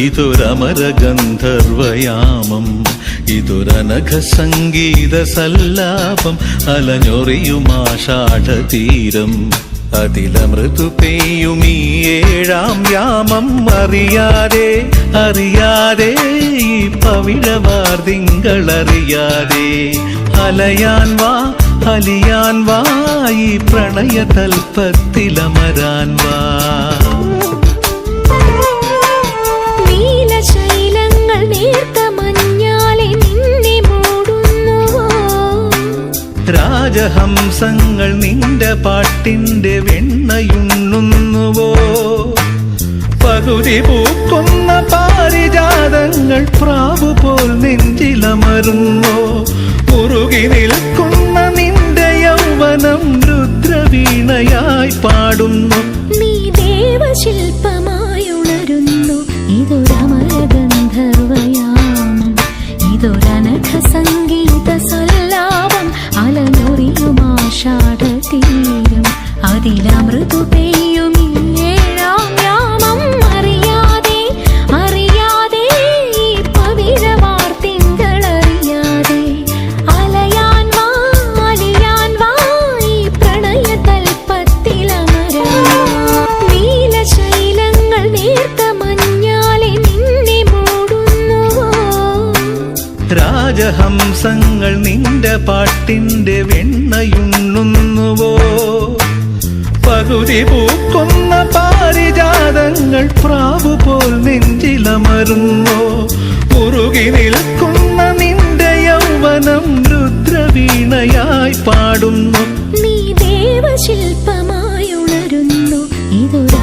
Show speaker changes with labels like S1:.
S1: ഇതൊരമരഗന്ധർവയാമം, ഇതൊരനഘ സംഗീത സല്ലാപം, അലഞ്ഞൊറിയുമാഷാഢതീരം, അതിലമൃതു പെയ്യും ഈ ഏഴാം യാമം. അറിയാതെ അറിയാതെ ഈ പവിഴവാർ തിങ്കളറിയാതെ അലയാൻ വാ അലിയാൻ വാ, ഈ പ്രണയതൽപ്പത്തിലമരാൻ വാ.
S2: നീലശൈലങ്ങൾ നേർത്ത മഞ്ഞാലെ നിന്നെ മൂടുന്നുവോ,
S1: രാജഹംസങ്ങൾ നിന്റെ പാട്ടിന്റെ വെണ്ണയുണ്ണുന്നുവോ, പകുതി പൂക്കുന്ന പാരിജാതങ്ങൾ പ്രാവുപോൽ നെഞ്ചിലമരുന്നോ, ഉറുകി നിൽക്കുന്ന നിന്റെ യൗവനം രുദ്രവീണയായി പാടുന്നു.
S2: നീ ദേവശില്പമായുണരുന്നു, ഇതൊരമരഗന്ധർവയാമം, ഇതൊരനഘ സംഗീത സല്ലാപം, അലഞ്ഞൊറിയുമാഷാഢതീരം, അതിലമൃതു പെയ്യും ഈ ഏഴാം യാമം. അറിയാതെ അറിയാതെ ഈ പവിഴവാർ തിങ്കളറിയാതെ അലയാൻ വാ അലിയാൻ വാ, ഈ പ്രണയതൽപ്പത്തിലമരാൻ. നീലശൈലങ്ങൾ നേർത്ത മഞ്ഞാലെ നിന്നെ മൂടുന്നുവോ,
S1: രാജഹംസങ്ങൾ നിന്റെ പാട്ടിന്റെ വെണ്ണയുണ്ണുന്നുവോ, പകുതി പൂക്കുന്ന പാരിജാതങ്ങൾ പ്രാവുപോൽ നെഞ്ചിലമരുന്നോ, ഉറുകി നിൽക്കുന്ന നിന്റെ യൗവനം രുദ്രവീണയായി പാടുന്നു.
S2: നീ ദേവശില്പമായുണരുന്നു, ഇതൊരു